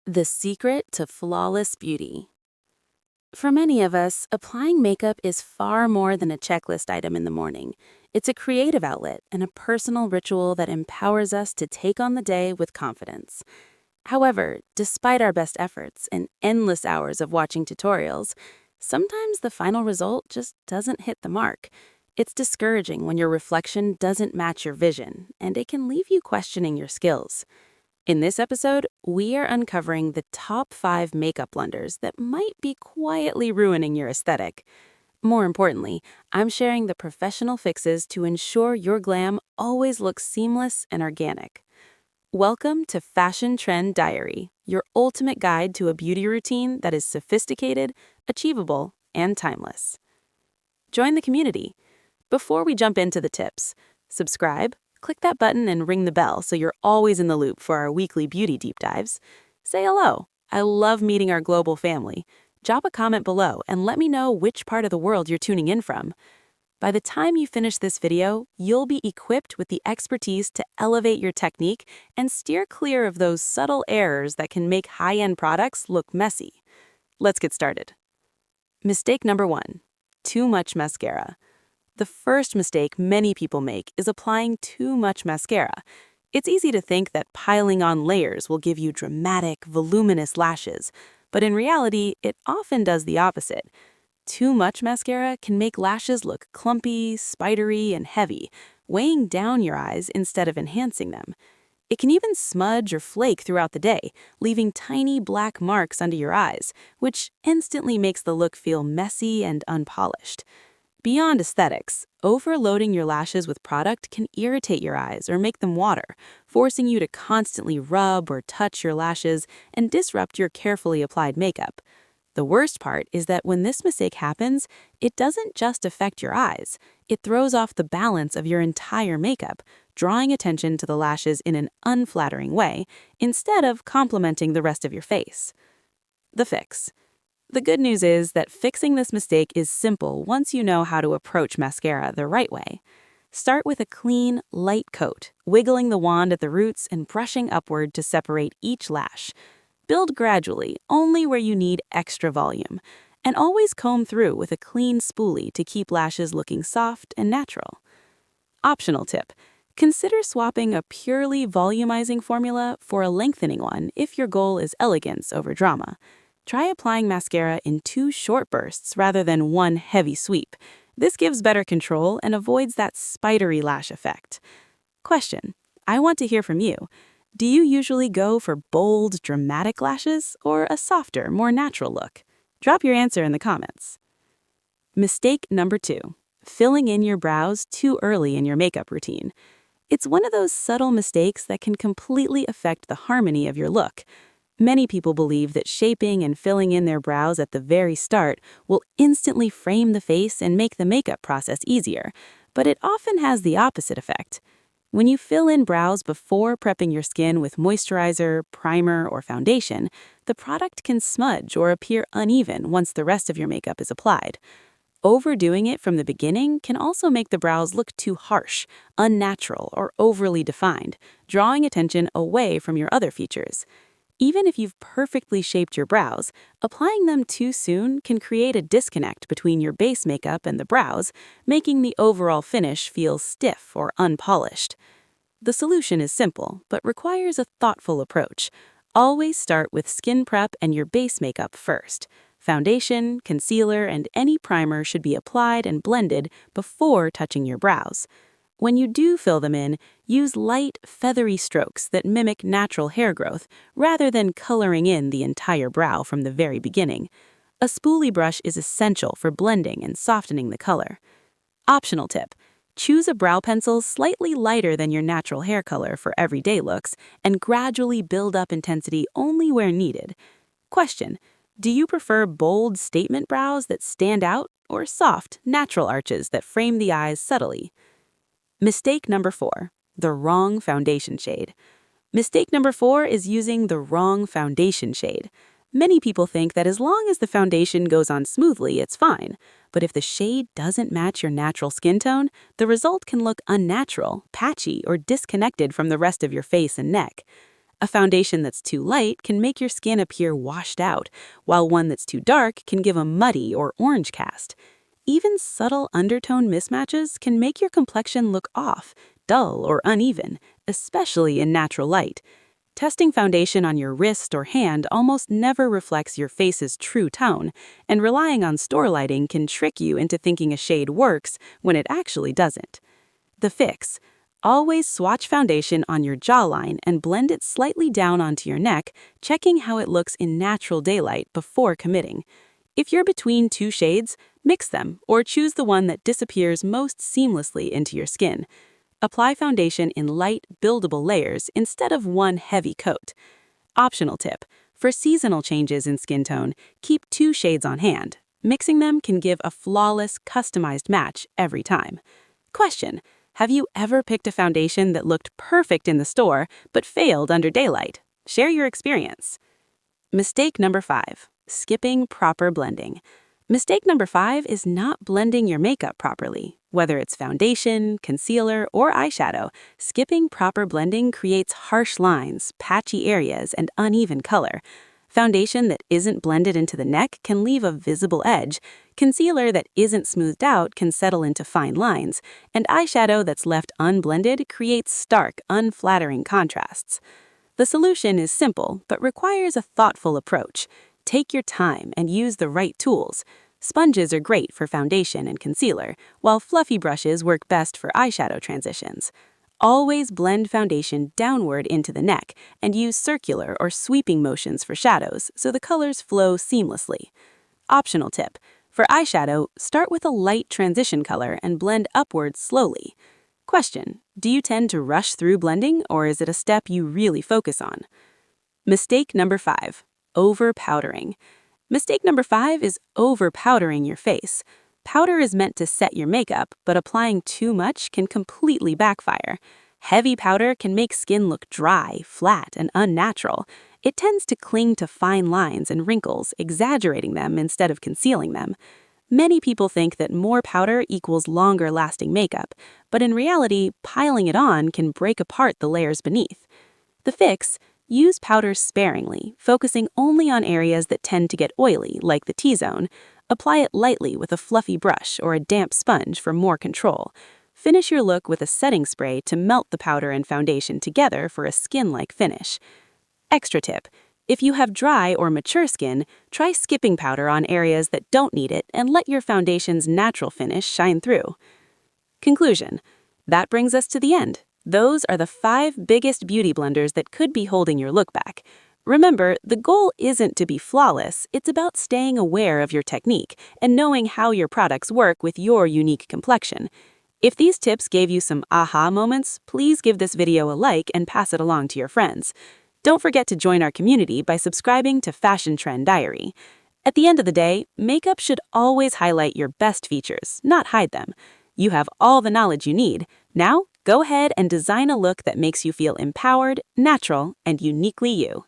The secret to flawless beauty. For many of us, applying makeup is far more than a checklist item in the morning. It's a creative outlet and a personal ritual that empowers us to take on the day with confidence. However, despite our best efforts and endless hours of watching tutorials, sometimes the final result just doesn't hit the mark. It's discouraging when your reflection doesn't match your vision, and it can leave you questioning your skills. In this episode, we are uncovering the top 5 makeup blunders that might be quietly ruining your aesthetic. More importantly, I'm sharing the professional fixes to ensure your glam always looks seamless and organic. Welcome to Fashion Trend Diary, your ultimate guide to a beauty routine that is sophisticated, achievable, and timeless. Join the community. Before we jump into the tips, subscribe, click that button and ring the bell so you're always in the loop for our weekly beauty deep dives. Say hello. I love meeting our global family. Drop a comment below and let me know which part of the world you're tuning in from. By the time you finish this video, you'll be equipped with the expertise to elevate your technique and steer clear of those subtle errors that can make high-end products look messy. Let's get started. Mistake number 1. Too much mascara. The first mistake many people make is applying too much mascara. It's easy to think that piling on layers will give you dramatic, voluminous lashes, but in reality, it often does the opposite. Too much mascara can make lashes look clumpy, spidery, and heavy, weighing down your eyes instead of enhancing them. It can even smudge or flake throughout the day, leaving tiny black marks under your eyes, which instantly makes the look feel messy and unpolished. Beyond aesthetics, overloading your lashes with product can irritate your eyes or make them water, forcing you to constantly rub or touch your lashes and disrupt your carefully applied makeup. The worst part is that when this mistake happens, it doesn't just affect your eyes. It throws off the balance of your entire makeup, drawing attention to the lashes in an unflattering way instead of complementing the rest of your face. The fix. The good news is that fixing this mistake is simple once you know how to approach mascara the right way. Start with a clean, light coat, wiggling the wand at the roots and brushing upward to separate each lash. Build gradually, only where you need extra volume, and always comb through with a clean spoolie to keep lashes looking soft and natural. Optional tip. Consider swapping a purely volumizing formula for a lengthening one if your goal is elegance over drama. Try applying mascara in 2 short bursts rather than one heavy sweep. This gives better control and avoids that spidery lash effect. Question. I want to hear from you. Do you usually go for bold, dramatic lashes or a softer, more natural look? Drop your answer in the comments. Mistake number 2. Filling in your brows too early in your makeup routine. It's one of those subtle mistakes that can completely affect the harmony of your look. Many people believe that shaping and filling in their brows at the very start will instantly frame the face and make the makeup process easier, but it often has the opposite effect. When you fill in brows before prepping your skin with moisturizer, primer, or foundation, the product can smudge or appear uneven once the rest of your makeup is applied. Overdoing it from the beginning can also make the brows look too harsh, unnatural, or overly defined, drawing attention away from your other features. Even if you've perfectly shaped your brows, applying them too soon can create a disconnect between your base makeup and the brows, making the overall finish feel stiff or unpolished. The solution is simple, but requires a thoughtful approach. Always start with skin prep and your base makeup first. Foundation, concealer, and any primer should be applied and blended before touching your brows. When you do fill them in, use light, feathery strokes that mimic natural hair growth rather than coloring in the entire brow from the very beginning. A spoolie brush is essential for blending and softening the color. Optional tip. Choose a brow pencil slightly lighter than your natural hair color for everyday looks and gradually build up intensity only where needed. Question. Do you prefer bold statement brows that stand out or soft, natural arches that frame the eyes subtly? Mistake number 4. The wrong foundation shade. Mistake number 4 is using the wrong foundation shade. Many people think that as long as the foundation goes on smoothly, it's fine. But if the shade doesn't match your natural skin tone, the result can look unnatural, patchy, or disconnected from the rest of your face and neck. A foundation that's too light can make your skin appear washed out, while one that's too dark can give a muddy or orange cast. Even subtle undertone mismatches can make your complexion look off, dull, or uneven, especially in natural light. Testing foundation on your wrist or hand almost never reflects your face's true tone, and relying on store lighting can trick you into thinking a shade works when it actually doesn't. The fix: always swatch foundation on your jawline and blend it slightly down onto your neck, checking how it looks in natural daylight before committing. If you're between two shades, mix them or choose the one that disappears most seamlessly into your skin. Apply foundation in light, buildable layers instead of one heavy coat. Optional tip: for seasonal changes in skin tone, keep two shades on hand. Mixing them can give a flawless, customized match every time. Question: have you ever picked a foundation that looked perfect in the store but failed under daylight? Share your experience. Mistake number 5: skipping proper blending. Mistake number 5 is not blending your makeup properly. Whether it's foundation, concealer, or eyeshadow, skipping proper blending creates harsh lines, patchy areas, and uneven color. Foundation that isn't blended into the neck can leave a visible edge, concealer that isn't smoothed out can settle into fine lines, and eyeshadow that's left unblended creates stark, unflattering contrasts. The solution is simple, but requires a thoughtful approach. Take your time and use the right tools. Sponges are great for foundation and concealer, while fluffy brushes work best for eyeshadow transitions. Always blend foundation downward into the neck and use circular or sweeping motions for shadows so the colors flow seamlessly. Optional tip: for eyeshadow, start with a light transition color and blend upwards slowly. Question: do you tend to rush through blending, or is it a step you really focus on? Mistake number 5: over-powdering. Mistake number 5 is over-powdering your face. Powder is meant to set your makeup, but applying too much can completely backfire. Heavy powder can make skin look dry, flat, and unnatural. It tends to cling to fine lines and wrinkles, exaggerating them instead of concealing them. Many people think that more powder equals longer-lasting makeup, but in reality, piling it on can break apart the layers beneath. The fix: use powder sparingly, focusing only on areas that tend to get oily, like the T-zone. Apply it lightly with a fluffy brush or a damp sponge for more control. Finish your look with a setting spray to melt the powder and foundation together for a skin-like finish. Extra tip: if you have dry or mature skin, try skipping powder on areas that don't need it and let your foundation's natural finish shine through. Conclusion: that brings us to the end. Those are the 5 biggest beauty blunders that could be holding your look back. Remember, the goal isn't to be flawless, it's about staying aware of your technique and knowing how your products work with your unique complexion. If these tips gave you some aha moments, please give this video a like and pass it along to your friends. Don't forget to join our community by subscribing to Fashion Trend Diary. At the end of the day, makeup should always highlight your best features, not hide them. You have all the knowledge you need. Now, go ahead and design a look that makes you feel empowered, natural, and uniquely you.